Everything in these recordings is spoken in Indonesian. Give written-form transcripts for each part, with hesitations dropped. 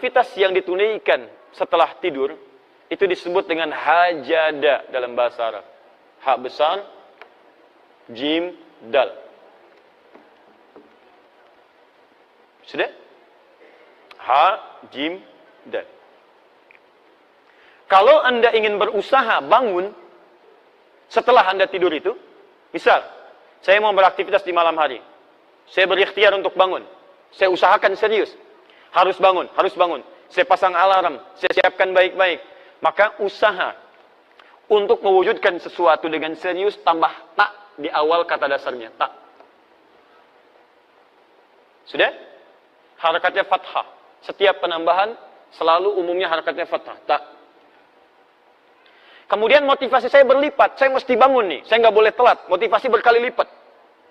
aktivitas yang ditunaikan setelah tidur itu disebut dengan hajada dalam bahasa Arab. Ha besar, jim, dal. Sudah? Ha, jim, dal. Kalau Anda ingin berusaha bangun setelah Anda tidur itu, misal, saya mau beraktivitas di malam hari. Saya berikhtiar untuk bangun. Saya usahakan serius. Harus bangun, harus bangun. Saya pasang alarm, saya siapkan baik-baik. Maka usaha untuk mewujudkan sesuatu dengan serius tambah tak di awal kata dasarnya, tak. Sudah? Harakatnya fathah. Setiap penambahan selalu umumnya harakatnya fathah, tak. Kemudian motivasi saya berlipat, saya mesti bangun nih, saya nggak boleh telat, motivasi berkali lipat.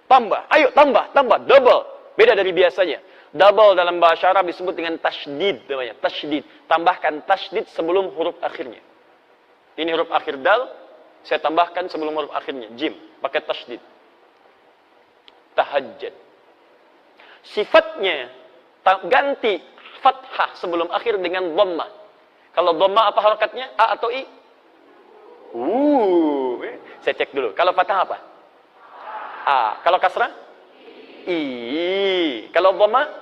Tambah, ayo tambah, tambah, double. Beda dari biasanya. Double dalam bahasa Arab disebut dengan tasydid namanya, tasydid. Tambahkan tasydid sebelum huruf akhirnya. Ini huruf akhir dal, saya tambahkan sebelum huruf akhirnya, jim, pakai tasydid. Tahajjud. Sifatnya ganti fathah sebelum akhir dengan dhammah. Kalau dhammah apa harakatnya? A atau I? Saya cek dulu. Kalau fathah apa? A. Kalau kasrah? I. Kalau dhamma?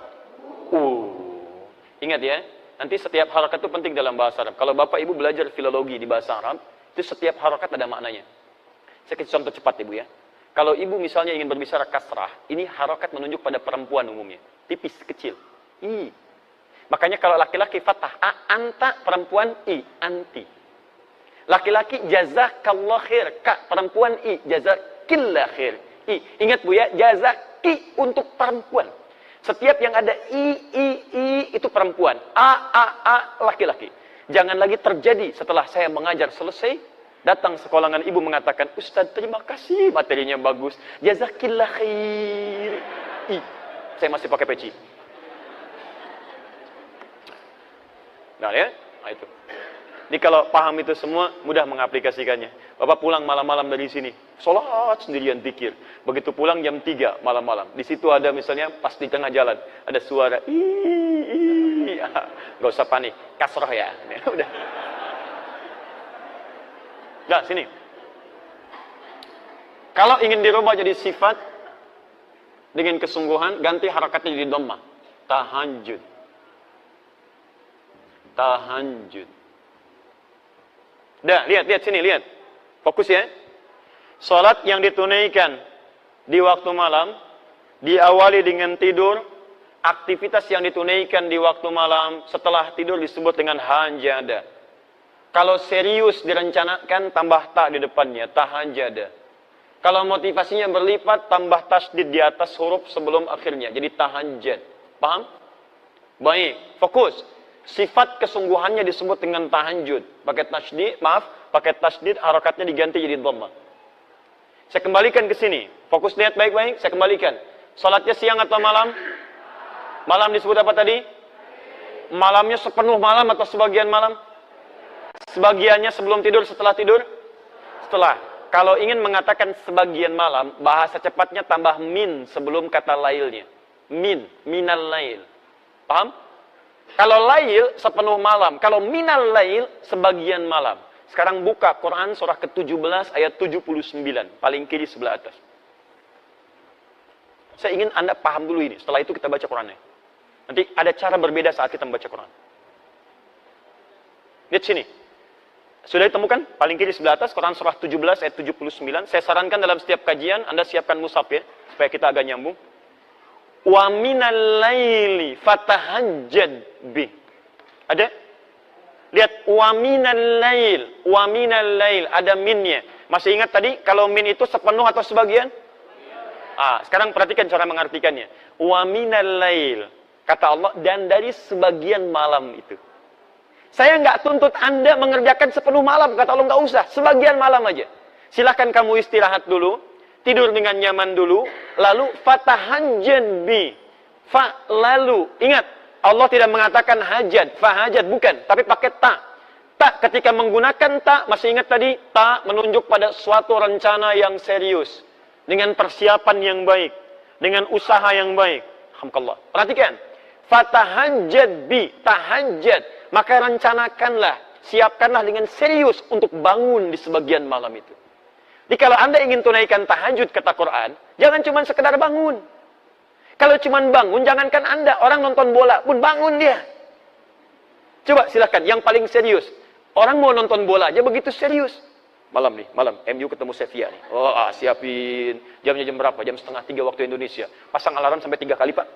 Ingat ya, nanti setiap harakat itu penting dalam bahasa Arab. Kalau Bapak Ibu belajar filologi di bahasa Arab, itu setiap harakat ada maknanya. Saya kasih contoh cepat Ibu ya. Kalau Ibu misalnya ingin berbicara kasrah, ini harakat menunjuk pada perempuan umumnya. Tipis, kecil. I. Makanya kalau laki-laki fathah A, anta, perempuan I, anti. Laki-laki jazakallah khair, ka, perempuan I, jazakillah khair. I. Ingat Bu ya, jazaki untuk perempuan. Setiap yang ada I itu perempuan. A, laki-laki. Jangan lagi terjadi setelah saya mengajar selesai, datang sekolahan ibu mengatakan, Ustaz terima kasih, materinya bagus. Jazakillah khair. I. Saya masih pakai peci. Nah ya, nah itu. Jadi kalau paham itu semua, mudah mengaplikasikannya. Bapak pulang malam-malam dari sini, sholat sendirian zikir. Begitu pulang jam 3 malam-malam. Di situ ada misalnya pas di tengah jalan, ada suara, nggak usah panik, kasroh ya. Udah. Nah, sini. Kalau ingin dirubah jadi sifat, dengan kesungguhan, ganti harakatnya jadi dhammah. Tahajud. Tahajud. Dah, lihat sini, lihat. Fokus ya. Salat yang ditunaikan di waktu malam, diawali dengan tidur, aktivitas yang ditunaikan di waktu malam, setelah tidur disebut dengan hajada. Kalau serius direncanakan, tambah ta di depannya, tahajada. Kalau motivasinya berlipat, tambah tasdid di atas huruf sebelum akhirnya, jadi tahajjud. Paham? Baik, fokus. Sifat kesungguhannya disebut dengan tahajud. Pakai tasdid, harakatnya diganti jadi dhammah. Saya kembalikan ke sini. Fokus lihat baik-baik, saya kembalikan. Salatnya siang atau malam? Malam disebut apa tadi? Malamnya sepenuh malam atau sebagian malam? Sebagiannya sebelum tidur, setelah tidur? Setelah. Kalau ingin mengatakan sebagian malam, bahasa cepatnya tambah min sebelum kata lailnya. Minal lail. Paham? Kalau lail sepenuh malam, kalau minal lail sebagian malam. Sekarang buka Quran surah ke-17 ayat 79, paling kiri sebelah atas. Saya ingin Anda paham dulu ini, setelah itu kita baca Qurannya. Nanti ada cara berbeda saat kita membaca Quran. Lihat sini. Sudah ditemukan? Paling kiri sebelah atas, Quran surah 17 ayat 79. Saya sarankan dalam setiap kajian, Anda siapkan mushaf ya, supaya kita agak nyambung. Wa minal laili fatahajjad bih. Ada? Lihat, wa minal lail, ada minnya. Masih ingat tadi kalau min itu sepenuh atau sebagian? Sekarang perhatikan cara mengartikannya. Wa minal lail, kata Allah, dan dari sebagian malam itu. Saya nggak tuntut Anda mengerjakan sepenuh malam, kata Allah, nggak usah, sebagian malam aja. Silahkan kamu istirahat dulu, tidur dengan nyaman dulu, lalu fatahajjad bi. Lalu, ingat, Allah tidak mengatakan hajat, fahajat, bukan, tapi pakai ta. Ta, ketika menggunakan ta, masih ingat tadi, ta menunjuk pada suatu rencana yang serius, dengan persiapan yang baik, dengan usaha yang baik. Alhamdulillah. Perhatikan, Fatahajjad bi, tahajjud. Maka rencanakanlah, siapkanlah dengan serius untuk bangun di sebagian malam itu. Jadi kalau Anda ingin tunaikan tahajud, kata Quran, jangan cuma sekedar bangun. Kalau cuma bangun, jangankan Anda, orang nonton bola pun bangun dia. Coba silakan, yang paling serius. Orang mau nonton bola aja begitu serius. Malam nih, malam, MU ketemu Sevilla nih. Oh, siapin. Jamnya jam berapa? Jam setengah 3 waktu Indonesia. Pasang alarm sampai 3 kali, Pak.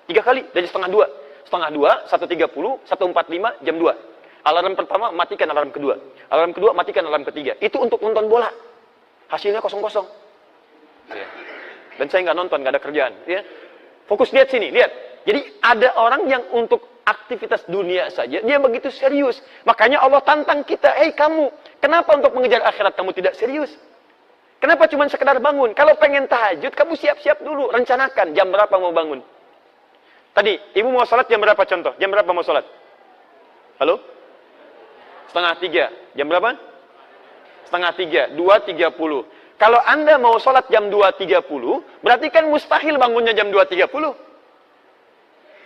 3 kali, dari setengah 2. Setengah 2, 1.30, 1.45, jam 2. Alarm pertama, matikan alarm kedua. Alarm kedua, matikan alarm ketiga. Itu untuk nonton bola. Hasilnya kosong-kosong. Ya. Dan saya nggak nonton, nggak ada kerjaan. Ya. Fokus lihat sini, lihat. Jadi ada orang yang untuk aktivitas dunia saja, dia begitu serius. Makanya Allah tantang kita, hei kamu, kenapa untuk mengejar akhirat kamu tidak serius? Kenapa cuma sekedar bangun? Kalau pengen tahajud, kamu siap-siap dulu, rencanakan jam berapa mau bangun. Tadi, ibu mau sholat jam berapa contoh? Jam berapa mau sholat? Halo? Setengah 3. Jam berapa? Setengah 3. 2.30. Kalau Anda mau sholat jam 2.30, berarti kan mustahil bangunnya jam 2.30.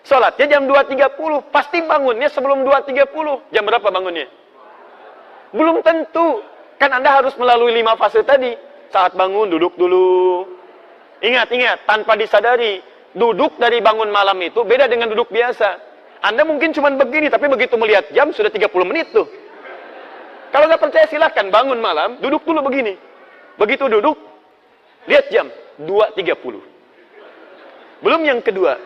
Sholatnya jam 2.30. Pasti bangunnya sebelum 2.30. Jam berapa bangunnya? Belum tentu. Kan Anda harus melalui 5 fase tadi. Saat bangun, duduk dulu. Ingat, tanpa disadari. Duduk dari bangun malam itu beda dengan duduk biasa. Anda mungkin cuma begini, tapi begitu melihat jam sudah 30 menit tuh. Kalau nggak percaya silakan bangun malam, duduk dulu begini. Begitu duduk, lihat jam 2.30. Belum yang kedua,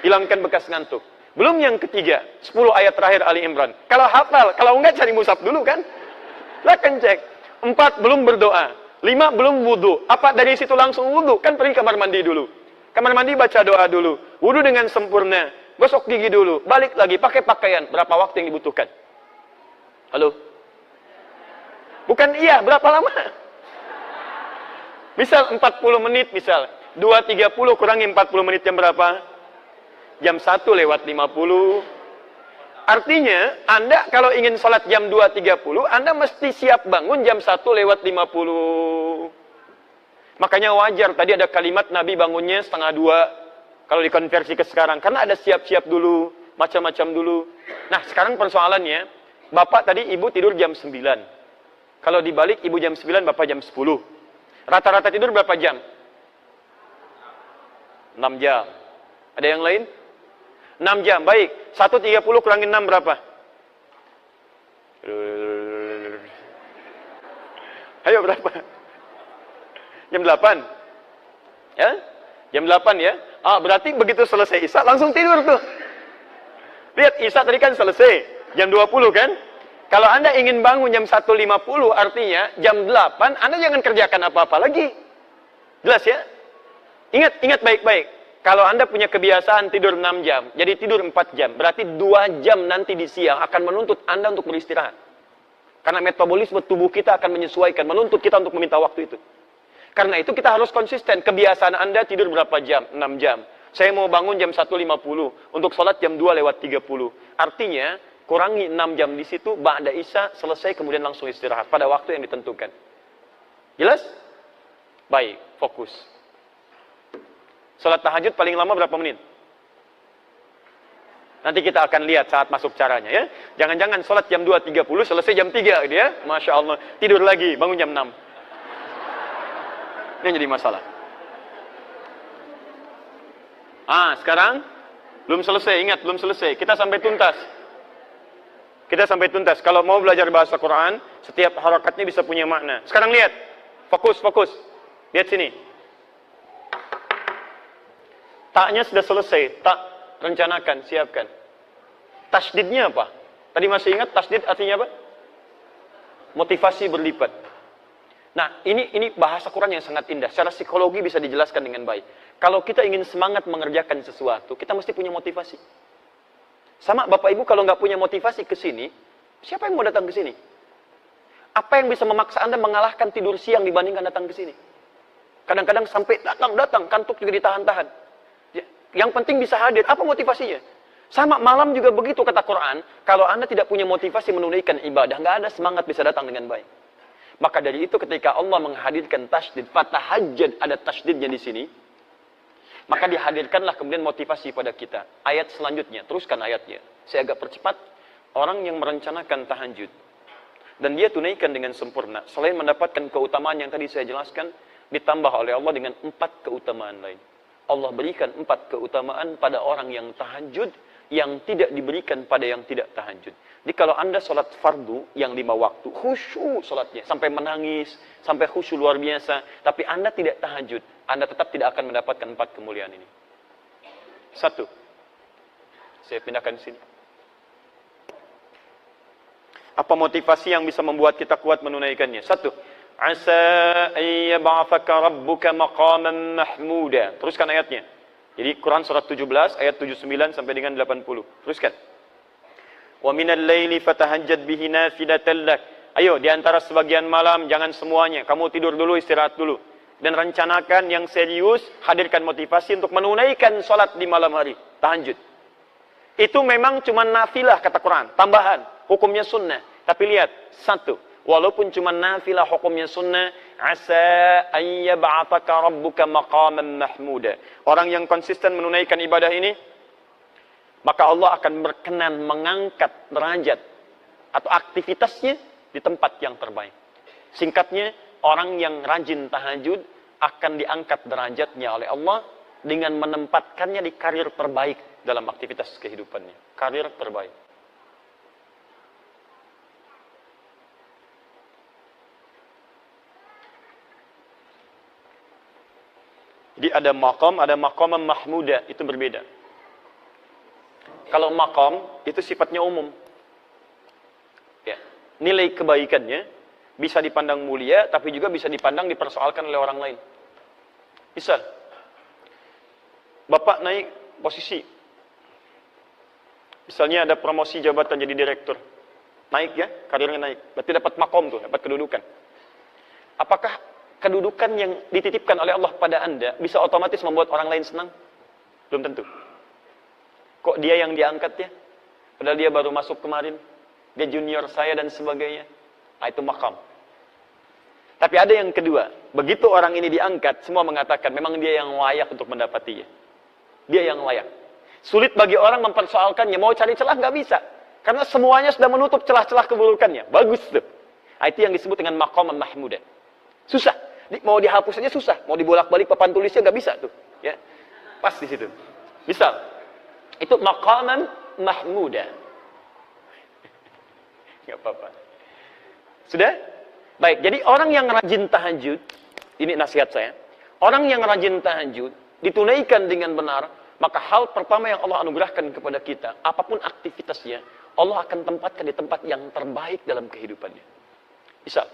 hilangkan bekas ngantuk. Belum yang ketiga, 10 ayat terakhir Ali Imran. Kalau hafal, kalau enggak cari mushaf dulu kan. Silakan cek. 4 belum berdoa, 5 belum wudu. Apa dari situ langsung wudu? Kan pergi kamar mandi dulu. Kamar mandi baca doa dulu, wudu dengan sempurna, gosok gigi dulu, balik lagi pakai pakaian. Berapa waktu yang dibutuhkan? Halo? Bukan iya, berapa lama? Misal 40 menit, misal 2.30 kurangi 40 menit jam berapa? Jam 1 lewat 50. Artinya, Anda kalau ingin sholat jam 2.30, Anda mesti siap bangun jam 1 lewat 50. Makanya wajar, tadi ada kalimat Nabi bangunnya setengah 2. Kalau dikonversi ke sekarang. Karena ada siap-siap dulu, macam-macam dulu. Nah, sekarang persoalannya, Bapak tadi Ibu tidur jam 9. Kalau dibalik, Ibu jam 9, Bapak jam 10. Rata-rata tidur berapa jam? 6 jam. Ada yang lain? 6 jam, baik. 1.30 kurangin 6 berapa? Ayo berapa? Jam 8. Ya? Jam 8 ya. Berarti begitu selesai Isya langsung tidur tuh. Lihat Isya tadi kan selesai jam 20 kan? Kalau Anda ingin bangun jam 1.50 artinya jam 8 Anda jangan kerjakan apa-apa lagi. Jelas ya? Ingat baik-baik. Kalau Anda punya kebiasaan tidur 6 jam, jadi tidur 4 jam, berarti 2 jam nanti di siang akan menuntut Anda untuk beristirahat. Karena metabolisme tubuh kita akan menyesuaikan, menuntut kita untuk meminta waktu itu. Karena itu kita harus konsisten. Kebiasaan Anda tidur berapa jam? 6 jam. Saya mau bangun jam 1.50. Untuk sholat jam 2 lewat 30. Artinya, kurangi 6 jam di situ, ba'da Isya, selesai, kemudian langsung istirahat. Pada waktu yang ditentukan. Jelas? Baik, fokus. Sholat tahajud paling lama berapa menit? Nanti kita akan lihat saat masuk caranya ya. Jangan-jangan sholat jam 2.30, selesai jam 3 gitu ya. Masya Allah. Tidur lagi, bangun jam 6. Ini yang jadi masalah. Sekarang belum selesai, ingat belum selesai. Kita sampai tuntas. Kalau mau belajar bahasa Quran, setiap harakatnya bisa punya makna. Sekarang lihat. Fokus. Lihat sini. Taknya sudah selesai. Tak, rencanakan, siapkan. Tasdidnya apa? Tadi masih ingat tasdid artinya apa? Motivasi berlipat. Nah, ini bahasa Quran yang sangat indah. Secara psikologi bisa dijelaskan dengan baik. Kalau kita ingin semangat mengerjakan sesuatu, kita mesti punya motivasi. Sama Bapak Ibu kalau nggak punya motivasi ke sini, siapa yang mau datang ke sini? Apa yang bisa memaksa Anda mengalahkan tidur siang dibandingkan datang ke sini? Kadang-kadang sampai datang, kantuk juga ditahan-tahan. Yang penting bisa hadir. Apa motivasinya? Sama malam juga begitu kata Quran. Kalau Anda tidak punya motivasi menunaikan ibadah, nggak ada semangat bisa datang dengan baik. Maka dari itu ketika Allah menghadirkan tasydid, fatahajjad, ada tasydidnya di sini. Maka dihadirkanlah kemudian motivasi pada kita. Ayat selanjutnya, teruskan ayatnya. Saya agak percepat. Orang yang merencanakan tahajud dan dia tunaikan dengan sempurna, selain mendapatkan keutamaan yang tadi saya jelaskan, ditambah oleh Allah dengan 4 keutamaan lain. Allah berikan 4 keutamaan pada orang yang tahajud yang tidak diberikan pada yang tidak tahajud. Jadi kalau Anda sholat fardu yang 5 waktu, khusyuk sholatnya, sampai menangis, sampai khusyuk luar biasa, tapi Anda tidak tahajud, Anda tetap tidak akan mendapatkan 4 kemuliaan ini. 1. Saya pindahkan di sini. Apa motivasi yang bisa membuat kita kuat menunaikannya? 1. Asa ayyab'athaka rabbuka maqaman mahmuda. Teruskan ayatnya. Jadi Quran surat 17 ayat 79 sampai dengan 80. Teruskan. Wa minal laili fatahajjad bihi nafilatan lak. Ayo di antara sebagian malam, jangan semuanya. Kamu tidur dulu, istirahat dulu. Dan rencanakan yang serius, hadirkan motivasi untuk menunaikan salat di malam hari, tahajud. Itu memang cuma nafilah kata Quran, tambahan. Hukumnya sunnah. Tapi lihat, 1. Walaupun cuma nafilah hukumnya sunnah, asa ayyab'athaka rabbuka maqaman mahmuda. Orang yang konsisten menunaikan ibadah ini, maka Allah akan berkenan mengangkat derajat atau aktivitasnya di tempat yang terbaik. Singkatnya, orang yang rajin tahajud akan diangkat derajatnya oleh Allah dengan menempatkannya di karir terbaik dalam aktivitas kehidupannya. Karir terbaik. Jadi ada maqam mahmuda, itu berbeda. Kalau maqam, itu sifatnya umum. Ya. Nilai kebaikannya bisa dipandang mulia, tapi juga bisa dipandang dipersoalkan oleh orang lain. Misal, Bapak naik posisi. Misalnya ada promosi jabatan jadi direktur. Naik ya, karirnya naik. Berarti dapat maqam tuh, dapat kedudukan. Apakah kedudukan yang dititipkan oleh Allah pada Anda bisa otomatis membuat orang lain senang? Belum tentu. Kok dia yang diangkat ya? Padahal dia baru masuk kemarin. Dia junior saya dan sebagainya. Nah, itu maqam. Tapi ada yang kedua. Begitu orang ini diangkat, semua mengatakan memang dia yang layak untuk mendapatinya. Dia yang layak. Sulit bagi orang mempersoalkannya. Mau cari celah nggak bisa. Karena semuanya sudah menutup celah-celah keburukannya. Bagus tuh. Nah, itu yang disebut dengan maqam mahmudah. Susah. Mau dihapus aja susah. Mau dibolak-balik papan tulisnya nggak bisa tuh. Ya. Pas di situ. Misal, itu maqaman mahmuda. Nggak apa-apa. Sudah? Baik, jadi orang yang rajin tahajud, ini nasihat saya. Orang yang rajin tahajud, ditunaikan dengan benar, maka hal pertama yang Allah anugerahkan kepada kita, apapun aktivitasnya, Allah akan tempatkan di tempat yang terbaik dalam kehidupannya. Misal,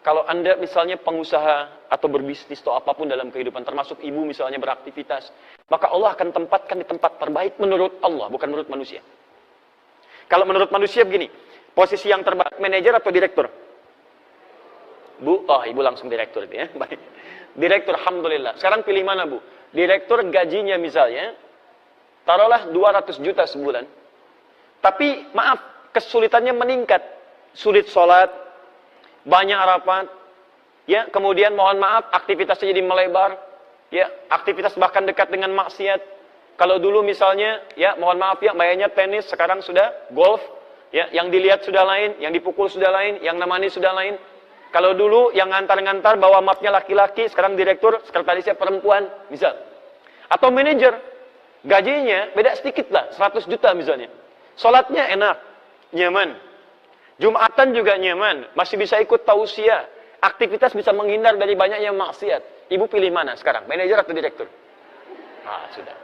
kalau Anda misalnya pengusaha atau berbisnis atau apapun dalam kehidupan, termasuk ibu misalnya beraktivitas, maka Allah akan tempatkan di tempat terbaik menurut Allah, bukan menurut manusia. Kalau menurut manusia begini, posisi yang terbaik, manajer atau direktur? Bu, oh ibu langsung direktur itu ya. Baik. Direktur, alhamdulillah. Sekarang pilih mana bu? Direktur gajinya misalnya, taruhlah 200 juta sebulan. Tapi maaf, kesulitannya meningkat. Sulit sholat, banyak rapat, ya, kemudian mohon maaf aktivitasnya jadi melebar, ya, aktivitas bahkan dekat dengan maksiat. Kalau dulu misalnya, ya, mohon maaf ya, mainnya tenis, sekarang sudah golf, ya, yang dilihat sudah lain, yang dipukul sudah lain, yang nemani sudah lain. Kalau dulu yang ngantar-ngantar bawa mapnya laki-laki, sekarang direktur, sekretarisnya perempuan, misal. Atau manajer, gajinya beda sedikit lah, 100 juta misalnya. Sholatnya enak, nyaman. Jumatan juga nyaman, masih bisa ikut tausiah. Aktivitas bisa menghindar dari banyaknya maksiat. Ibu pilih mana sekarang, manajer atau direktur? Ah, sudah.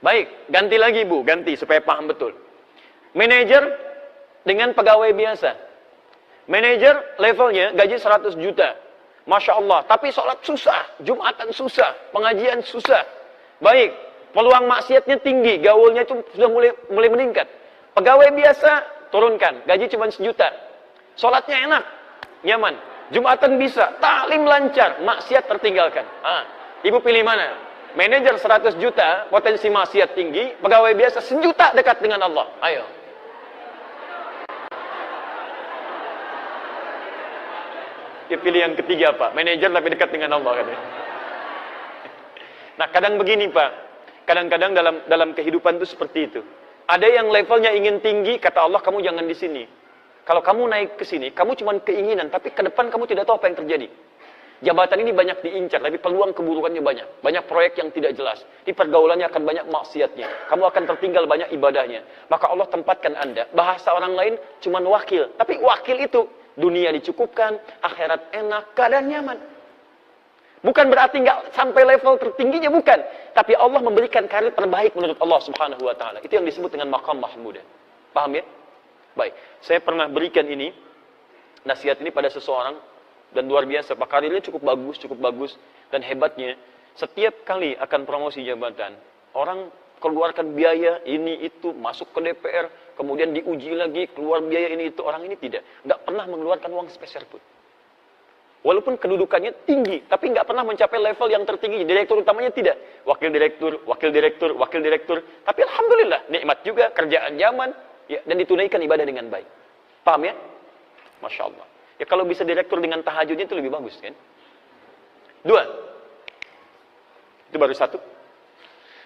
Baik, ganti lagi Bu, ganti supaya paham betul. Manajer dengan pegawai biasa. Manajer levelnya gaji 100 juta. Masya Allah, tapi sholat susah, Jumatan susah, pengajian susah. Baik, peluang maksiatnya tinggi, gaulnya itu sudah mulai meningkat. Pegawai biasa, turunkan, gaji cuma 1 juta. Sholatnya enak, nyaman. Jumatan bisa, taklim lancar, maksiat tertinggalkan. Ah, ibu pilih mana? Manajer 100 juta, potensi maksiat tinggi, pegawai biasa 1 juta dekat dengan Allah. Ayo. Dia pilih yang ketiga Pak, manajer tapi dekat dengan Allah katanya. Nah, kadang begini Pak, kadang-kadang dalam kehidupan itu seperti itu. Ada yang levelnya ingin tinggi, kata Allah kamu jangan di sini. Kalau kamu naik ke sini, kamu cuma keinginan, tapi ke depan kamu tidak tahu apa yang terjadi. Jabatan ini banyak diincar, tapi peluang keburukannya banyak. Banyak proyek yang tidak jelas. Di pergaulannya akan banyak maksiatnya. Kamu akan tertinggal banyak ibadahnya. Maka Allah tempatkan Anda, bahasa orang lain cuma wakil. Tapi wakil itu, dunia dicukupkan, akhirat enak, keadaan nyaman. Bukan berarti nggak sampai level tertingginya, bukan. Tapi Allah memberikan karir terbaik menurut Allah Subhanahu wa Ta'ala. Itu yang disebut dengan maqam mahmudah. Paham ya? Baik, saya pernah berikan ini, nasihat ini pada seseorang, dan luar biasa, Pak, karirnya cukup bagus, dan hebatnya, setiap kali akan promosi jabatan, orang keluarkan biaya ini itu, masuk ke DPR, kemudian diuji lagi, keluar biaya ini itu, orang ini tidak. Nggak pernah mengeluarkan uang sepeser pun. Walaupun kedudukannya tinggi, tapi nggak pernah mencapai level yang tertinggi. Direktur utamanya tidak. Wakil direktur. Tapi alhamdulillah, nikmat juga, kerjaan zaman, ya, dan ditunaikan ibadah dengan baik. Paham ya? Masya Allah. Ya kalau bisa direktur dengan tahajudnya itu lebih bagus kan? 2. Itu baru 1.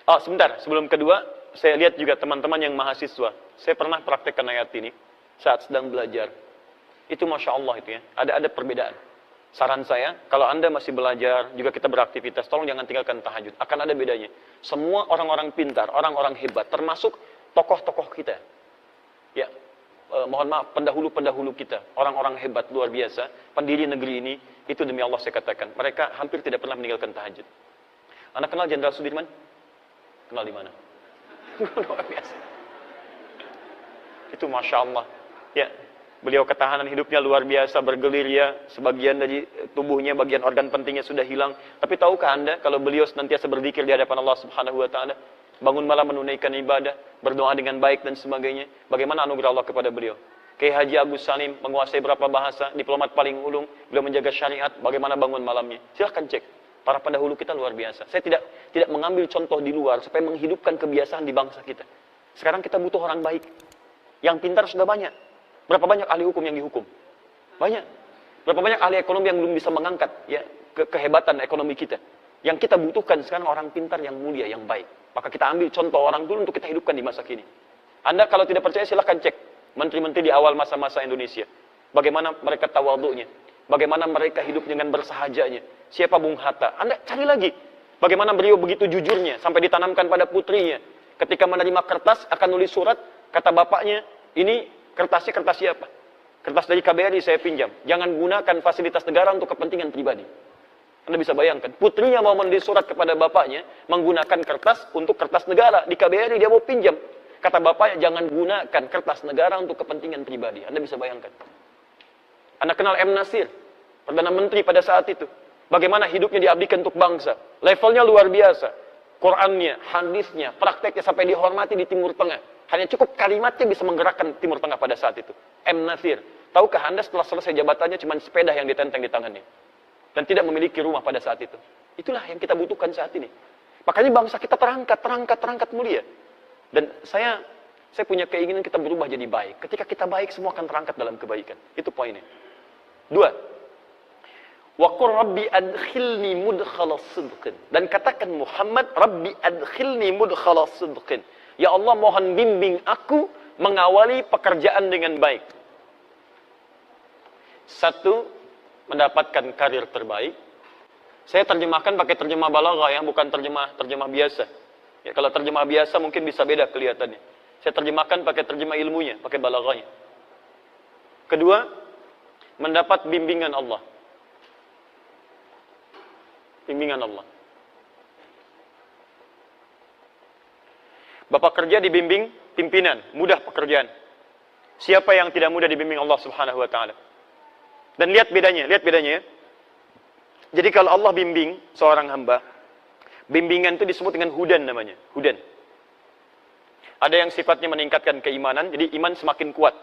Oh, sebentar. Sebelum kedua, saya lihat juga teman-teman yang mahasiswa. Saya pernah praktekkan ayat ini saat sedang belajar. Itu Masya Allah itu ya. Ada perbedaan. Saran saya, kalau Anda masih belajar, juga kita beraktivitas, tolong jangan tinggalkan tahajud. Akan ada bedanya. Semua orang-orang pintar, orang-orang hebat, termasuk tokoh-tokoh kita. Ya, mohon maaf, pendahulu-pendahulu kita, orang-orang hebat luar biasa, pendiri negeri ini, itu demi Allah saya katakan, mereka hampir tidak pernah meninggalkan tahajud. Anda kenal Jenderal Sudirman? Kenal di mana? Luar biasa. Itu Masya Allah. Ya, beliau ketahanan hidupnya luar biasa, bergelir ya, sebagian dari tubuhnya, bagian organ pentingnya sudah hilang. Tapi tahukah Anda, kalau beliau senantiasa berzikir di hadapan Allah Subhanahu wa Ta'ala, bangun malam menunaikan ibadah, berdoa dengan baik dan sebagainya. Bagaimana anugerah Allah kepada beliau? Kiai Haji Agus Salim menguasai berapa bahasa, diplomat paling ulung, beliau menjaga syariat, bagaimana bangun malamnya. Silahkan cek. Para pendahulu kita luar biasa. Saya tidak mengambil contoh di luar supaya menghidupkan kebiasaan di bangsa kita. Sekarang kita butuh orang baik. Yang pintar sudah banyak. Berapa banyak ahli hukum yang dihukum? Banyak. Berapa banyak ahli ekonomi yang belum bisa mengangkat ya kehebatan ekonomi kita. Yang kita butuhkan sekarang orang pintar yang mulia, yang baik. Maka kita ambil contoh orang dulu untuk kita hidupkan di masa kini. Anda kalau tidak percaya silahkan cek menteri-menteri di awal masa-masa Indonesia. Bagaimana mereka tawadhu'nya. Bagaimana mereka hidup dengan bersahajanya. Siapa Bung Hatta? Anda cari lagi. Bagaimana beliau begitu jujurnya sampai ditanamkan pada putrinya. Ketika menerima kertas akan nulis surat, kata bapaknya, ini kertasnya kertas siapa? Kertas dari KBRI saya pinjam. Jangan gunakan fasilitas negara untuk kepentingan pribadi. Anda bisa bayangkan, putrinya mau menulis surat kepada bapaknya, menggunakan kertas untuk kertas negara. Di KBRI dia mau pinjam. Kata bapaknya, jangan gunakan kertas negara untuk kepentingan pribadi. Anda bisa bayangkan. Anda kenal M. Nasir, Perdana Menteri pada saat itu. Bagaimana hidupnya diabdikan untuk bangsa. Levelnya luar biasa. Qurannya, hadisnya, prakteknya sampai dihormati di Timur Tengah. Hanya cukup kalimatnya bisa menggerakkan Timur Tengah pada saat itu. M. Nasir. Tahukah Anda setelah selesai jabatannya cuma sepeda yang ditenteng di tangannya. Dan tidak memiliki rumah pada saat itu. Itulah yang kita butuhkan saat ini. Makanya bangsa kita terangkat mulia. Dan saya punya keinginan kita berubah jadi baik. Ketika kita baik, semua akan terangkat dalam kebaikan. Itu poinnya. 2. Wa qur rabbi adkhilni mudkhalas sidqin. Dan katakan Muhammad, Rabbi adkhilni mudkhalas sidqin. Ya Allah, mohon bimbing aku mengawali pekerjaan dengan baik. 1, mendapatkan karir terbaik. Saya terjemahkan pakai terjemah balaghah ya, bukan terjemah biasa. Ya, kalau terjemah biasa mungkin bisa beda kelihatannya. Saya terjemahkan pakai terjemah ilmunya, pakai balaghahnya. 2, mendapat bimbingan Allah. Bimbingan Allah. Bapak kerja dibimbing pimpinan, mudah pekerjaan. Siapa yang tidak mudah dibimbing Allah Subhanahu wa Ta'ala? Dan lihat bedanya ya. Jadi kalau Allah bimbing seorang hamba, bimbingan itu disebut dengan hudan namanya, hudan. Ada yang sifatnya meningkatkan keimanan, jadi iman semakin kuat.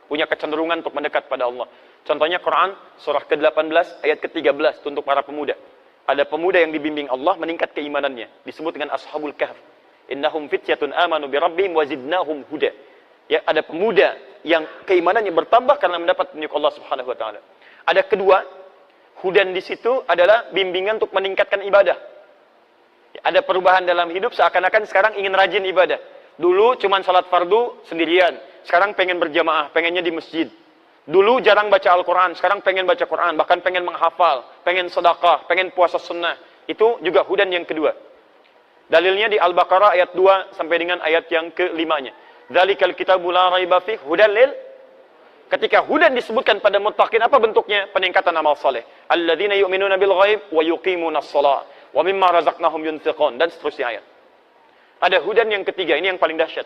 Punya kecenderungan untuk mendekat pada Allah. Contohnya Quran, surah ke-18, ayat ke-13, untuk para pemuda. Ada pemuda yang dibimbing Allah, meningkat keimanannya. Disebut dengan Ashabul Kahf. Innahum fityatun amanu birabbihim wazidnahum huda. Ya, ada pemuda yang keimanannya bertambah karena mendapat petunjuk Allah Subhanahu wa Ta'ala. Ada kedua, hudan di situ adalah bimbingan untuk meningkatkan ibadah. Ada perubahan dalam hidup, seakan-akan sekarang ingin rajin ibadah. Dulu cuman salat fardu sendirian, sekarang pengen berjamaah, pengennya di masjid. Dulu jarang baca Al-Quran, sekarang pengen baca Quran, bahkan pengen menghafal, pengen sedekah, pengen puasa sunnah. Itu juga hudan yang kedua. Dalilnya di Al-Baqarah ayat 2 sampai dengan ayat yang ke-5-nya. Dzalikal kitabu la raiba fih hudan lil. Ketika hudan disebutkan pada muttaqin, apa bentuknya? Peningkatan amal saleh. Alladzina yu'minuna bil ghaib wa yuqimunas shalah wa mimma razaqnahum yunfiqun, dan seterusnya ayat. Ada hudan yang ketiga, ini yang paling dahsyat.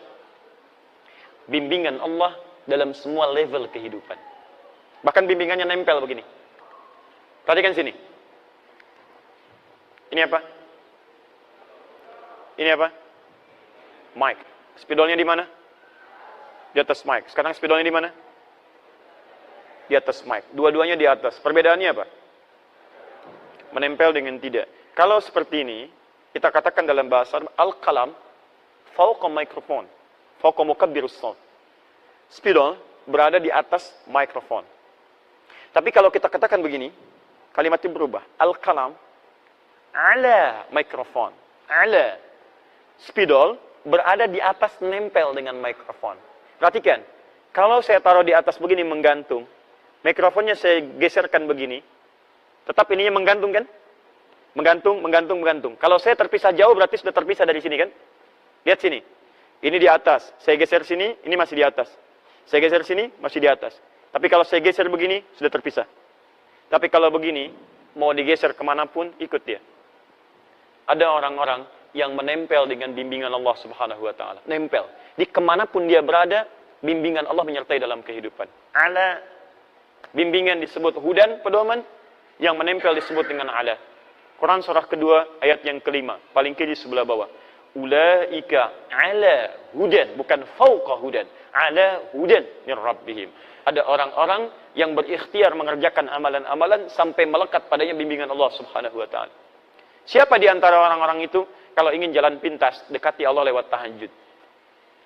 Bimbingan Allah dalam semua level kehidupan. Bahkan bimbingannya nempel begini. Perhatikan sini. Ini apa? Ini apa? Mic. Spidolnya di mana? Di atas mic. Sekarang spidolnya di mana? Di atas mic. Dua-duanya di atas. Perbedaannya apa? Menempel dengan tidak. Kalau seperti ini, kita katakan dalam bahasa al-qalam fauqa mikrofon, fauqa mukabbirus shaut. Spidol berada di atas mikrofon. Tapi kalau kita katakan begini, kalimatnya berubah. Al-qalam ala mikrofon. Ala. Spidol berada di atas, nempel dengan mikrofon. Perhatikan, kalau saya taruh di atas begini menggantung, mikrofonnya saya geserkan begini, tetap ininya menggantung kan? Menggantung, menggantung, menggantung. Kalau saya terpisah jauh berarti sudah terpisah dari sini kan? Lihat sini. Ini di atas. Saya geser sini, ini masih di atas. Saya geser sini, masih di atas. Tapi kalau saya geser begini, sudah terpisah. Tapi kalau begini, mau digeser kemanapun, ikut dia. Ada orang-orang yang menempel dengan bimbingan Allah Subhanahu wa ta'ala. Nempel. Di kemanapun dia berada, bimbingan Allah menyertai dalam kehidupan. Ala. Bimbingan disebut hudan, pedoman. Yang menempel disebut dengan ala. Quran surah kedua, ayat yang kelima. Paling kiri sebelah bawah. Ulaika ala hudan. Bukan fauqa hudan. Ala hudan min rabbihim. Ada orang-orang yang berikhtiar mengerjakan amalan-amalan sampai melekat padanya bimbingan Allah Subhanahu wa ta'ala. Siapa di antara orang-orang itu? Kalau ingin jalan pintas, dekati Allah lewat tahajud.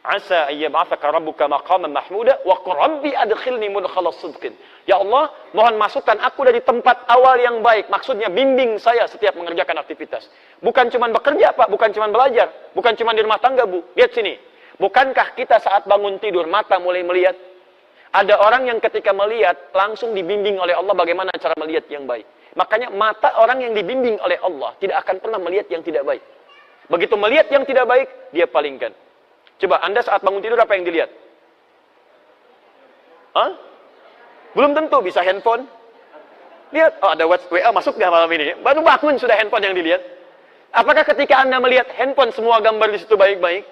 Asa ayyab'atsaka rabbuka maqaman mahmuda wa qur rabbi adkhilni mudkhalas sidqin. Ya Allah, mohon masukkan aku dari tempat awal yang baik. Maksudnya bimbing saya setiap mengerjakan aktivitas. Bukan cuma bekerja, Pak, bukan cuma belajar, bukan cuma di rumah tangga, Bu. Lihat sini. Bukankah kita saat bangun tidur mata mulai melihat? Ada orang yang ketika melihat langsung dibimbing oleh Allah bagaimana cara melihat yang baik. Makanya mata orang yang dibimbing oleh Allah tidak akan pernah melihat yang tidak baik. Begitu melihat yang tidak baik, dia palingkan. Coba Anda saat bangun tidur apa yang dilihat? Hah? Belum tentu, bisa handphone. Lihat, oh ada WA masuk nggak malam ini? Baru bangun sudah handphone yang dilihat. Apakah ketika Anda melihat handphone semua gambar di situ baik-baik?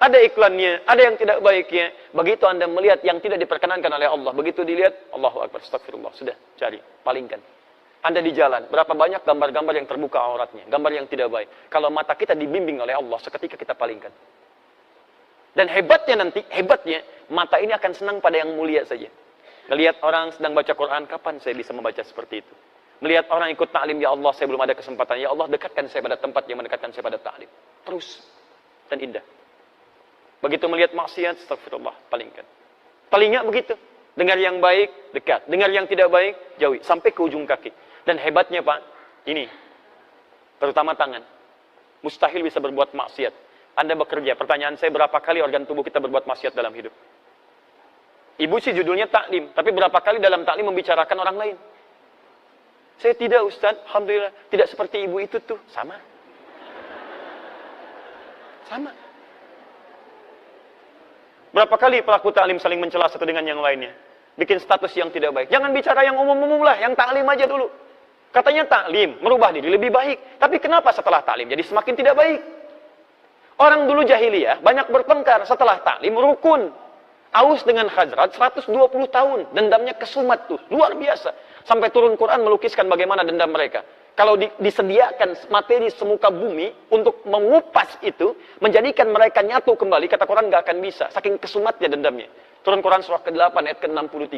Ada iklannya, ada yang tidak baiknya. Begitu Anda melihat yang tidak diperkenankan oleh Allah, begitu dilihat, Allahu Akbar, astagfirullah, sudah, cari, palingkan. Anda di jalan, berapa banyak gambar-gambar yang terbuka auratnya, gambar yang tidak baik. Kalau mata kita dibimbing oleh Allah, seketika kita palingkan. Dan hebatnya nanti, mata ini akan senang pada yang mulia saja. Melihat orang sedang baca Quran, kapan saya bisa membaca seperti itu? Melihat orang ikut ta'lim, ya Allah, saya belum ada kesempatan. Ya Allah, dekatkan saya pada tempat yang mendekatkan saya pada ta'lim. Terus, dan indah. Begitu melihat maksiat, astagfirullah, palingkan. Telinga begitu. Dengar yang baik, dekat. Dengar yang tidak baik, jauhi. Sampai ke ujung kaki. Dan hebatnya, Pak, ini. Terutama tangan. Mustahil bisa berbuat maksiat. Anda bekerja. Pertanyaan saya, berapa kali organ tubuh kita berbuat maksiat dalam hidup? Ibu sih judulnya taklim. Tapi berapa kali dalam taklim membicarakan orang lain? Saya tidak, Ustaz. Alhamdulillah. Tidak seperti ibu itu tuh. Sama. Sama. Berapa kali pelaku taklim saling mencela satu dengan yang lainnya? Bikin status yang tidak baik. Jangan bicara yang umum-umum lah. Yang taklim aja dulu. Katanya taklim, merubah diri lebih baik. Tapi kenapa setelah taklim jadi semakin tidak baik? Orang dulu jahiliyah banyak bertengkar. Setelah taklim rukun. Aus dengan Khazraj 120 tahun. Dendamnya kesumat tuh. Luar biasa. Sampai turun Quran melukiskan bagaimana dendam mereka. Kalau disediakan materi semuka bumi untuk mengupas itu, menjadikan mereka nyatu kembali, kata Quran nggak akan bisa. Saking kesumatnya dendamnya. Turun Quran surah ke-8 ayat ke-63.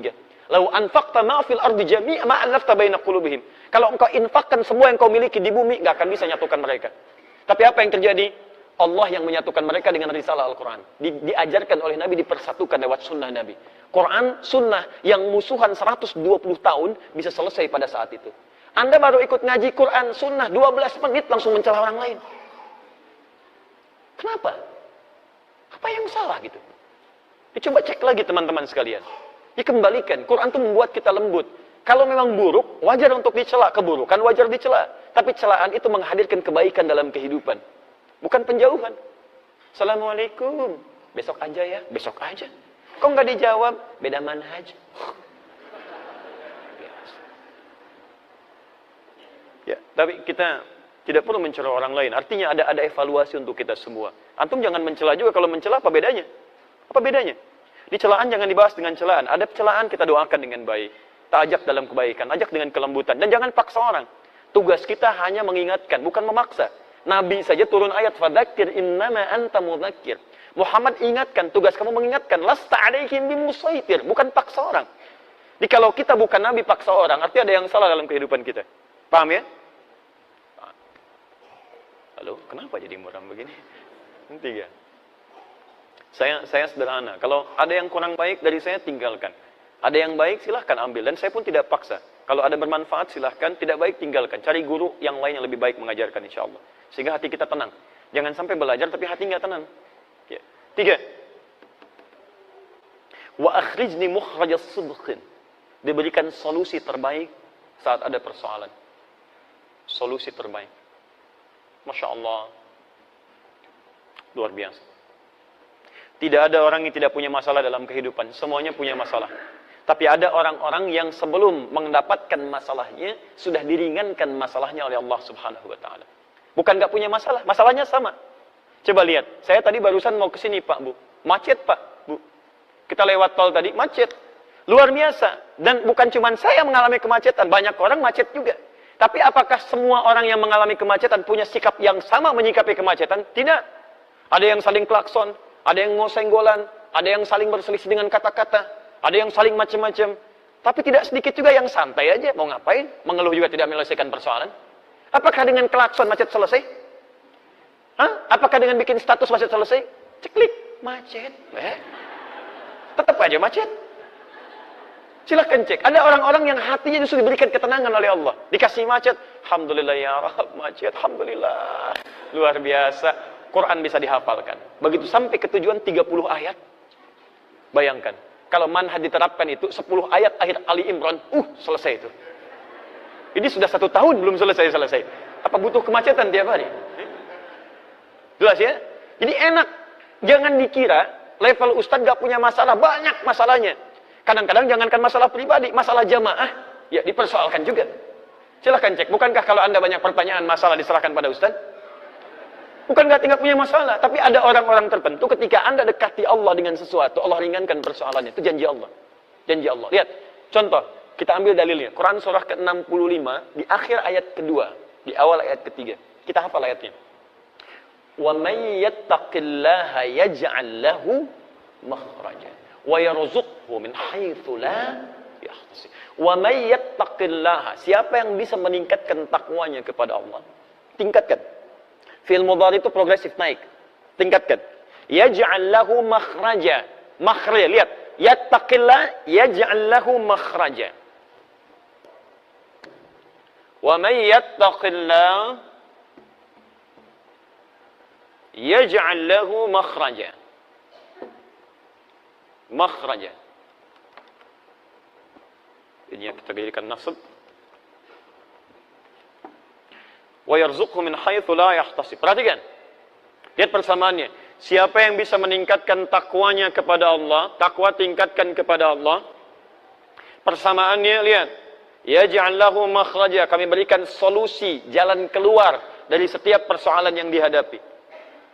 Lau anfaqta ma fil ardi jami'a ma allafta baina qulubihim. Kalau engkau infakkan semua yang kau miliki di bumi, nggak akan bisa nyatukan mereka. Tapi apa yang terjadi? Allah yang menyatukan mereka dengan risalah Al-Quran. Diajarkan oleh Nabi, dipersatukan lewat sunnah Nabi. Quran, sunnah yang musuhan 120 tahun bisa selesai pada saat itu. Anda baru ikut ngaji Quran, sunnah, 12 menit langsung mencela orang lain. Kenapa? Apa yang salah gitu? Coba cek lagi teman-teman sekalian. Dikembalikan. Quran itu membuat kita lembut. Kalau memang buruk, wajar untuk dicela. Keburukan wajar dicela. Tapi celaan itu menghadirkan kebaikan dalam kehidupan. Bukan penjauhan. Assalamualaikum. Besok aja ya. Besok aja. Kok nggak dijawab? Beda manhaj. Ya, tapi kita tidak perlu mencela orang lain. Artinya ada evaluasi untuk kita semua. Antum jangan mencela juga. Kalau mencela apa bedanya? Apa bedanya? Di celaan jangan dibahas dengan celaan. Ada celaan kita doakan dengan baik. Kita ajak dalam kebaikan, ajak dengan kelembutan. Dan jangan paksa orang. Tugas kita hanya mengingatkan, bukan memaksa. Nabi saja turun ayat, fadzakir innama anta mudzakir. Muhammad ingatkan, tugas kamu mengingatkan. Lasta alaihim bimusaitir, bukan paksa orang. Jadi kalau kita bukan Nabi paksa orang, artinya ada yang salah dalam kehidupan kita. Paham ya? Halo, kenapa jadi muram begini? Tiga. Saya sederhana. Kalau ada yang kurang baik dari saya, tinggalkan. Ada yang baik, silahkan ambil. Dan saya pun tidak paksa. Kalau ada bermanfaat, silahkan. Tidak baik, tinggalkan. Cari guru yang lain yang lebih baik mengajarkan, insya Allah. Sehingga hati kita tenang. Jangan sampai belajar, tapi hati nggak tenang. Ya. 3. Wa akhrijni mukhrajas sidqin. Diberikan solusi terbaik saat ada persoalan. Solusi terbaik. Masya Allah. Luar biasa. Tidak ada orang yang tidak punya masalah dalam kehidupan. Semuanya punya masalah. Tapi ada orang-orang yang sebelum mendapatkan masalahnya, sudah diringankan masalahnya oleh Allah Subhanahu wa Ta'ala. Bukan nggak punya masalah, masalahnya sama. Coba lihat, saya tadi barusan mau ke sini Pak Bu. Macet Pak Bu. Kita lewat tol tadi, macet. Luar biasa. Dan bukan cuma saya mengalami kemacetan, banyak orang macet juga. Tapi apakah semua orang yang mengalami kemacetan punya sikap yang sama menyikapi kemacetan? Tidak. Ada yang saling klakson, ada yang ngosenggolan, ada yang saling berselisih dengan kata-kata, ada yang saling macam-macam. Tapi tidak sedikit juga yang santai aja. Mau ngapain? Mengeluh juga tidak menyelesaikan persoalan. Apakah dengan klakson macet selesai? Hah? Apakah dengan bikin status macet selesai? Ceklik, macet. Tetap aja macet. Silahkan cek. Ada orang-orang yang hatinya justru diberikan ketenangan oleh Allah. Dikasih macet. Alhamdulillah ya Rabb, macet. Alhamdulillah. Luar biasa. Quran bisa dihafalkan. Begitu sampai ke tujuan 30 ayat. Bayangkan. Kalau manhaj diterapkan itu 10 ayat akhir Ali Imran. Selesai itu. Ini sudah 1 tahun belum selesai-selesai. Apa butuh kemacetan tiap hari? Jelas ya? Jadi enak. Jangan dikira level ustadz gak punya masalah. Banyak masalahnya. Kadang-kadang jangankan masalah pribadi. Masalah jamaah. Ya dipersoalkan juga. Silahkan cek. Bukankah kalau anda banyak pertanyaan masalah diserahkan pada ustadz? Bukan nggak punya masalah, tapi ada orang-orang tertentu ketika anda dekati Allah dengan sesuatu, Allah ringankan persoalannya. Itu janji Allah. Janji Allah. Lihat, contoh, kita ambil dalilnya. Quran surah ke-65, di akhir ayat kedua, di awal ayat ketiga. Kita hafal ayatnya. Wa may yattaqillaha yaj'al lahu makhraja wa yarzuqhu min haitsu la yahtasib. Wa may yattaqillaha, siapa yang bisa meningkatkan takwanya kepada Allah? Tingkatkan. Fi'il mudhari itu progresif naik. Tingkatkan. Yaj'al lahu makhraja. Makhraja, lihat. Yattaqillah yaj'al lahu makhraja. Wa may yattaqillah yaj'al lahu makhraja. Makhraja. Ini yang kita jadikan nasab. Wa yarzuqhu min haitsu la yahtasib. Perhatikan. Lihat persamaannya. Siapa yang bisa meningkatkan takwanya kepada Allah, takwa tingkatkan kepada Allah. Persamaannya lihat. Yaj'al lahu makhraja, kami berikan solusi, jalan keluar dari setiap persoalan yang dihadapi.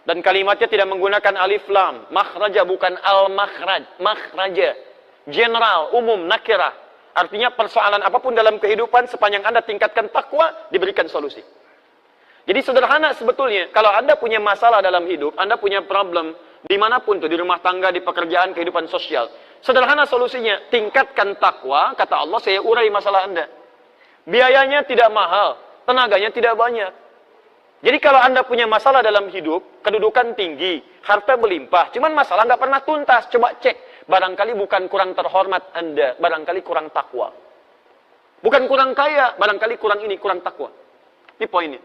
Dan kalimatnya tidak menggunakan alif lam. Makhraja bukan al-makhraj, makhraja. General, umum, nakirah. Artinya persoalan apapun dalam kehidupan sepanjang Anda tingkatkan takwa, diberikan solusi. Jadi sederhana sebetulnya, kalau Anda punya masalah dalam hidup, Anda punya problem, dimanapun tuh, di rumah tangga, di pekerjaan, kehidupan sosial. Sederhana solusinya, tingkatkan takwa, kata Allah, saya urai masalah Anda. Biayanya tidak mahal, tenaganya tidak banyak. Jadi kalau Anda punya masalah dalam hidup, kedudukan tinggi, harta melimpah, cuman masalah nggak pernah tuntas, coba cek. Barangkali bukan kurang terhormat Anda, barangkali kurang takwa. Bukan kurang kaya, barangkali kurang ini, kurang takwa. Ini poinnya.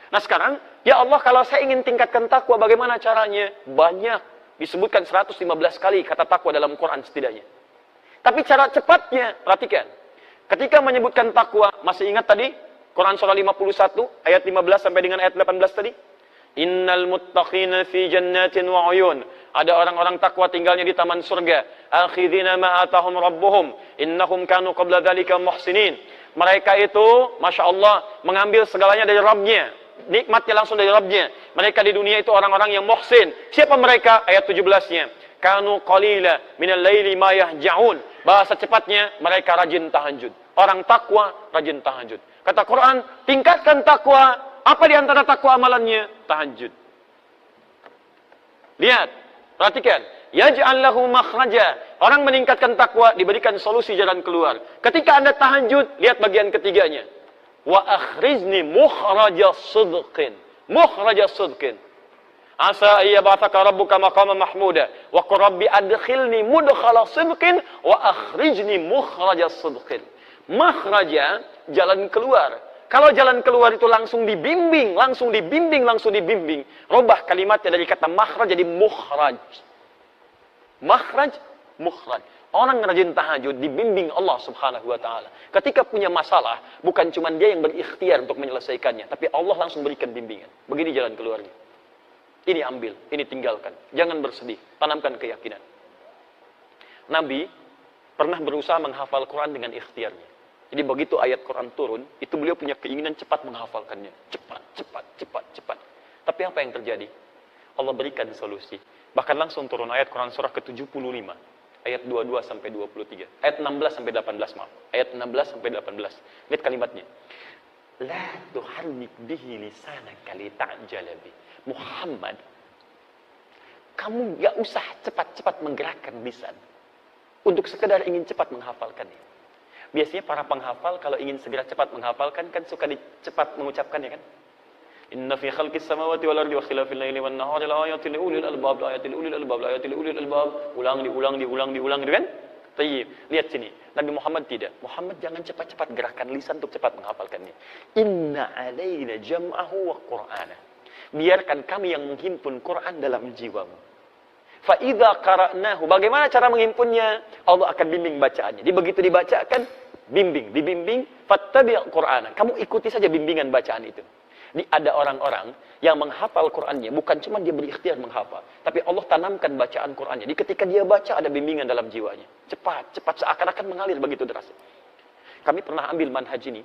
Nah sekarang, Ya Allah, kalau saya ingin tingkatkan takwa, bagaimana caranya? Banyak. Disebutkan 115 kali kata takwa dalam Quran setidaknya. Tapi cara cepatnya, perhatikan. Ketika menyebutkan takwa, masih ingat tadi? Quran surah 51, ayat 15 sampai dengan ayat 18 tadi? Innal muttaqina fi jannatin wa uyun. Ada orang-orang takwa tinggalnya di taman surga. Akhidhina ma atahum rabbuhum. Innahum kanu qabla dhalika muhsinin. Mereka itu, Masya Allah, mengambil segalanya dari Rabbnya. Nikmatnya langsung dari Rabbnya. Mereka di dunia itu orang-orang yang muhsin. Siapa mereka? Ayat 17-nya. Kanu qalila minal laili ma yahja'un. Bahasa cepatnya, mereka rajin tahajud. Orang takwa, rajin tahajud. Kata Quran, tingkatkan takwa. Apa di antara takwa amalannya? Tahajud. Lihat, perhatikan. Yaj'al lahu makhraja. Orang meningkatkan takwa, diberikan solusi jalan keluar. Ketika Anda tahajud, lihat bagian ketiganya. Wa akhrizni mukhraja sidqin. Mukhraja sidqin. Asa ayyab'atsaka rabbuka maqaman mahmuda. Wa qur rabbi adkhilni mudkhala sidqin wa akhrijni mukhraja sidqin. Makhraja, jalan keluar. Kalau jalan keluar itu langsung dibimbing, langsung dibimbing, langsung dibimbing. Rubah kalimatnya dari kata makhraj jadi mukhraj. Makhraj, mukhraj. Orang rajin tahajud dibimbing Allah Subhanahu wa taala. Ketika punya masalah, bukan cuma dia yang berikhtiar untuk menyelesaikannya, tapi Allah langsung berikan bimbingan. Begini jalan keluarnya. Ini ambil, ini tinggalkan. Jangan bersedih, tanamkan keyakinan. Nabi pernah berusaha menghafal Quran dengan ikhtiarnya. Jadi begitu ayat Quran turun, itu beliau punya keinginan cepat menghafalkannya. Cepat, cepat, cepat, cepat. Tapi apa yang terjadi? Allah berikan solusi. Bahkan langsung turun ayat Quran surah ke-75. Ayat 22 sampai 23. Ayat 16 sampai 18, maaf. Ayat 16 sampai 18. Lihat kalimatnya. La tuharrik bihi lisanaka lita'jala bi. Muhammad, kamu gak usah cepat-cepat menggerakkan lisan untuk sekedar ingin cepat menghafalkannya. Biasanya para penghafal kalau ingin segera cepat menghafalkan kan suka cepat mengucapkannya kan. Inna fi khalqis samawati wal ardi wa ikhtilafil laili wan nahari laayatin liulil albab, laayatin liulil albab, laayatin liulil albab. Ulang gitu kan? Tayyib. Lihat sini. Nabi Muhammad tidak. Muhammad jangan cepat-cepat gerakan lisan untuk cepat menghafalkannya. Inna alaina jam'ahu wa qur'ana. Biarkan kami yang menghimpun Quran dalam jiwamu. Fa idza qara'nahu, bagaimana cara menghimpunnya? Allah akan bimbing bacaannya. Jadi begitu dibacakan, dibimbing, fattabi' Qur'ana. Kamu ikuti saja bimbingan bacaan itu. Ini ada orang-orang yang menghafal Qur'annya, bukan cuma dia berikhtiar menghafal, tapi Allah tanamkan bacaan Qur'annya. Jadi ketika dia baca ada bimbingan dalam jiwanya. Cepat seakan-akan mengalir begitu deras. Kami pernah ambil manhaj ini,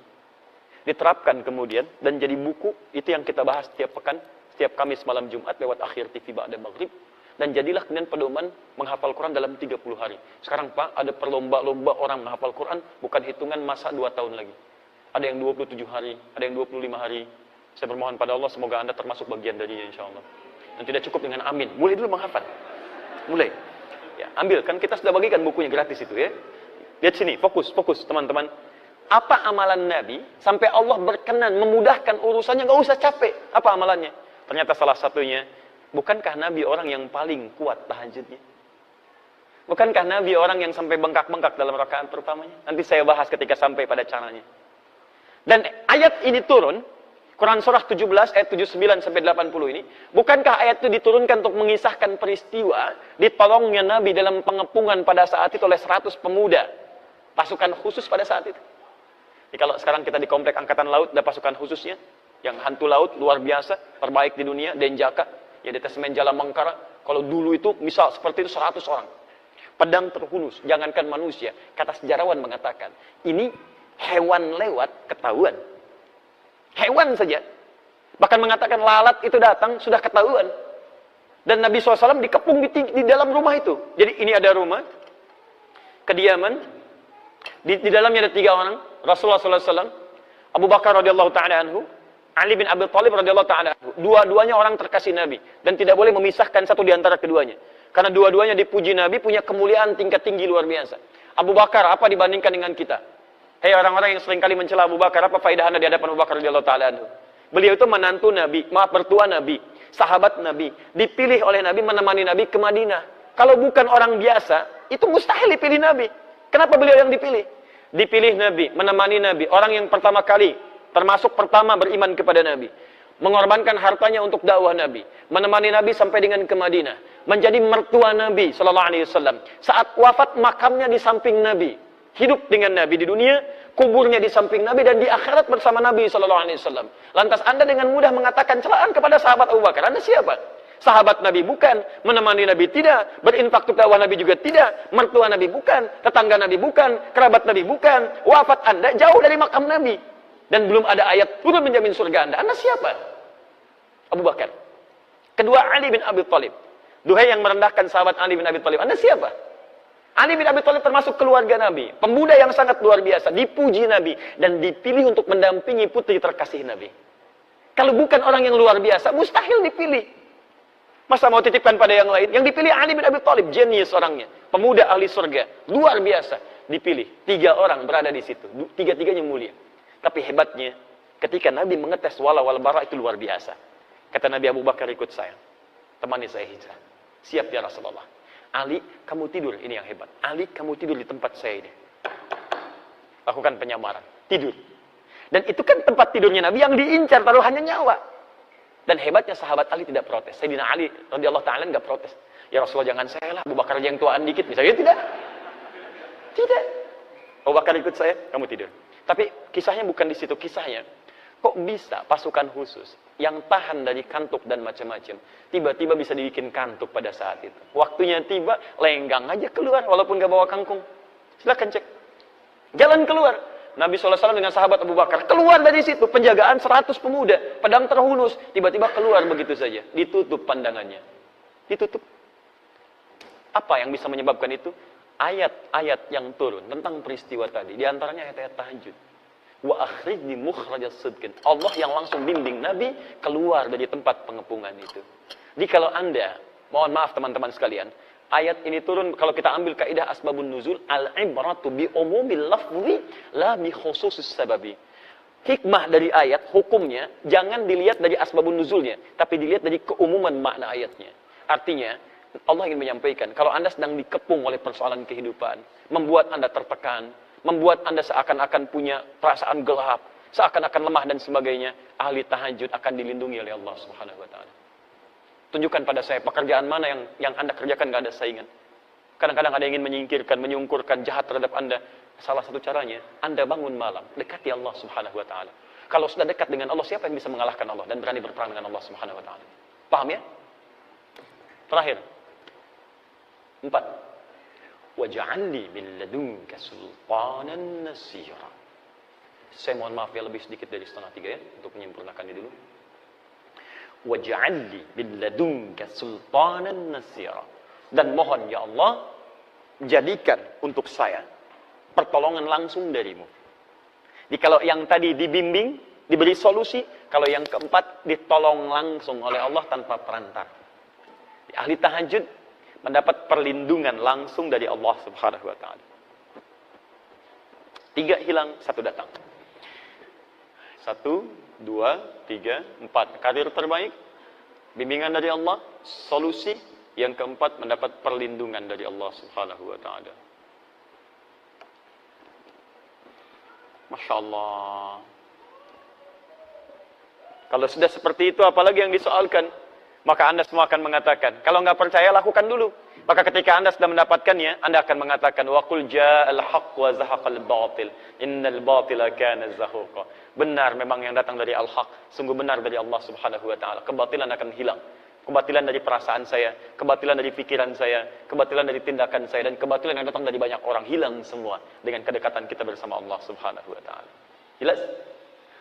diterapkan kemudian dan jadi buku, itu yang kita bahas setiap pekan, setiap Kamis malam Jumat lewat Akhir TV ba'da maghrib. Dan jadilah kemudian pedoman menghafal Quran dalam 30 hari. Sekarang Pak, ada perlomba-lomba orang menghafal Quran, bukan hitungan masa 2 tahun lagi. Ada yang 27 hari, ada yang 25 hari. Saya bermohon pada Allah, semoga Anda termasuk bagian darinya insya Allah. Dan tidak cukup dengan amin. Mulai dulu menghafal. Mulai. Ya, ambil, kan kita sudah bagikan bukunya gratis itu ya. Lihat sini, fokus teman-teman. Apa amalan Nabi, sampai Allah berkenan, memudahkan urusannya, gak usah capek. Apa amalannya? Ternyata salah satunya, bukankah Nabi orang yang paling kuat tahajudnya? Bukankah Nabi orang yang sampai bengkak-bengkak dalam rakaat pertamanya? Nanti saya bahas ketika sampai pada caranya. Dan ayat ini turun, Quran surah 17 ayat 79 sampai 80 ini, bukankah ayat itu diturunkan untuk mengisahkan peristiwa ditolongnya Nabi dalam pengepungan pada saat itu oleh 100 pemuda, pasukan khusus pada saat itu. Jadi kalau sekarang kita di komplek angkatan laut, ada pasukan khususnya, yang hantu laut luar biasa, terbaik di dunia, Denjaka. Ya, detasemen Jala Mangkara, kalau dulu itu misal seperti itu 100 orang. Pedang terhunus, jangankan manusia. Kata sejarawan mengatakan, ini hewan lewat ketahuan. Hewan saja. Bahkan mengatakan lalat itu datang sudah ketahuan. Dan Nabi SAW dikepung di dalam rumah itu. Jadi ini ada rumah, kediaman, di dalamnya ada 3 orang, Rasulullah SAW, Abu Bakar radhiyallahu ta'ala anhu, Ali bin Abi Thalib radhiyallahu ta'ala anhu. Dua-duanya orang terkasih Nabi. Dan tidak boleh memisahkan satu di antara keduanya. Karena dua-duanya dipuji Nabi, punya kemuliaan tingkat tinggi luar biasa. Abu Bakar, apa dibandingkan dengan kita? Hei orang-orang yang seringkali mencela Abu Bakar, apa faedah Anda di hadapan Abu Bakar radhiyallahu ta'ala anhu? Beliau itu menantu Nabi, mertua Nabi, sahabat Nabi. Dipilih oleh Nabi menemani Nabi ke Madinah. Kalau bukan orang biasa, itu mustahil dipilih Nabi. Kenapa beliau yang dipilih? Dipilih Nabi, menemani Nabi. Orang yang pertama kali, termasuk pertama beriman kepada Nabi. mengorbankan hartanya untuk dakwah Nabi, menemani Nabi sampai dengan ke Madinah, menjadi mertua Nabi sallallahu alaihi wasallam. Saat wafat makamnya di samping Nabi, hidup dengan Nabi di dunia, kuburnya di samping Nabi, dan di akhirat bersama Nabi sallallahu alaihi wasallam. Lantas Anda dengan mudah mengatakan celaan kepada sahabat Abu Bakar. Anda siapa? Sahabat Nabi bukan, menemani Nabi tidak, berinfak untuk dakwah Nabi juga tidak, mertua Nabi bukan, tetangga Nabi bukan, kerabat Nabi bukan. Wafat Anda jauh dari makam Nabi, dan belum ada ayat turun menjamin surga Anda. Anda siapa? Abu Bakar. Kedua, Ali bin Abi Thalib. Duhai yang merendahkan sahabat Ali bin Abi Thalib. Anda siapa? Ali bin Abi Thalib termasuk keluarga Nabi. Pemuda yang sangat luar biasa. Dipuji Nabi. Dan dipilih untuk mendampingi putri terkasih Nabi. Kalau bukan orang yang luar biasa, mustahil dipilih. Masa mau titipkan pada yang lain? Yang dipilih Ali bin Abi Thalib. Jenius orangnya. Pemuda ahli surga. Luar biasa. Dipilih. 3 orang berada di situ. 3-3-nya mulia. Tapi hebatnya, ketika Nabi mengetes wala wal bara, itu luar biasa. Kata Nabi, Abu Bakar, ikut saya. Temani saya hijrah. Siap ya Rasulullah. Ali, kamu tidur. Ini yang hebat. Ali, kamu tidur di tempat saya ini. Lakukan penyamaran. Tidur. Dan itu kan tempat tidurnya Nabi yang diincar taruhannya nyawa. Dan hebatnya sahabat Ali tidak protes. Sayyidina Ali radhiyallahu ta'ala enggak protes. Ya Rasulullah, jangan saya lah. Abu Bakar aja yang tuaan dikit. Misalnya tidak. Tidak. Abu Bakar, ikut saya. Kamu tidur. Tapi kisahnya bukan di situ. Kisahnya, kok bisa pasukan khusus yang tahan dari kantuk dan macam-macam, tiba-tiba bisa dibikin kantuk pada saat itu. Waktunya tiba, lenggang aja keluar, walaupun gak bawa kangkung. Silahkan cek. Jalan keluar. Nabi SAW dengan sahabat Abu Bakar, keluar dari situ. Penjagaan 100 pemuda, pedang terhunus. Tiba-tiba keluar begitu saja. Ditutup pandangannya. Ditutup. Apa yang bisa menyebabkan itu? Ayat-ayat yang turun tentang peristiwa tadi. Di antaranya ayat-ayat tahajud. Wa akhrijni mukhrajas sidqin. Allah yang langsung bimbing Nabi keluar dari tempat pengepungan itu. Jadi kalau Anda, mohon maaf teman-teman sekalian, ayat ini turun kalau kita ambil kaidah asbabun nuzul, al-ibratu bi umumil lafzi la bi khususis sababi. Hikmah dari ayat, hukumnya jangan dilihat dari asbabun nuzulnya, tapi dilihat dari keumuman makna ayatnya. Artinya, Allah ingin menyampaikan, kalau Anda sedang dikepung oleh persoalan kehidupan, membuat Anda tertekan, membuat Anda seakan-akan punya perasaan gelap, seakan-akan lemah dan sebagainya, ahli tahajud akan dilindungi oleh Allah Subhanahu wa taala. Tunjukkan pada saya pekerjaan mana yang Anda kerjakan gak ada saingan. Kadang-kadang ada yang ingin menyingkirkan, menyungkurkan jahat terhadap Anda. Salah satu caranya, Anda bangun malam, dekati Allah Subhanahu wa taala. Kalau sudah dekat dengan Allah, siapa yang bisa mengalahkan Allah dan berani berperang dengan Allah Subhanahu wa taala? Paham ya? Terakhir. 4. Waj'alni min ladunka sultanan nasira. Saya mohon maaf ya, lebih sedikit dari 2:30 ya, untuk menyempurnakannya dulu. Waj'alni min ladunka sultanan nasira. Dan mohon ya Allah, jadikan untuk saya pertolongan langsung darimu. Jadi kalau yang tadi dibimbing, diberi solusi, kalau yang keempat ditolong langsung oleh Allah tanpa perantar. Di ahli tahajud mendapat perlindungan langsung dari Allah Subhanahu wa taala. 3 hilang, 1 datang. 1, 2, 3, 4. Karir terbaik, bimbingan dari Allah, solusi. Yang keempat, mendapat perlindungan dari Allah Subhanahu wa taala. Masya Allah. Kalau sudah seperti itu, apalagi yang disoalkan? Maka Anda semua akan mengatakan, kalau nggak percaya, lakukan dulu. Maka ketika Anda sudah mendapatkannya, Anda akan mengatakan, wa qul ja'al haqq wa zahaqal batil, innal batila kana zahuqa. Benar memang yang datang dari al-haq, sungguh benar dari Allah Subhanahu wa taala. Kebatilan akan hilang. Kebatilan dari perasaan saya, kebatilan dari pikiran saya, kebatilan dari tindakan saya, dan kebatilan yang datang dari banyak orang hilang semua dengan kedekatan kita bersama Allah Subhanahu wa taala. Jelas?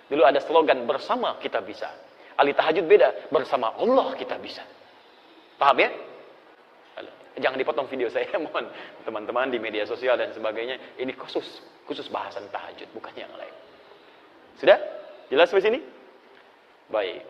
Dulu ada slogan, bersama kita bisa. Ahli tahajud beda, bersama Allah kita bisa. Paham ya? Jangan dipotong video saya, mohon teman-teman di media sosial dan sebagainya. Ini khusus bahasan tahajud, bukan yang lain. Sudah? Jelas sampai sini? Baik.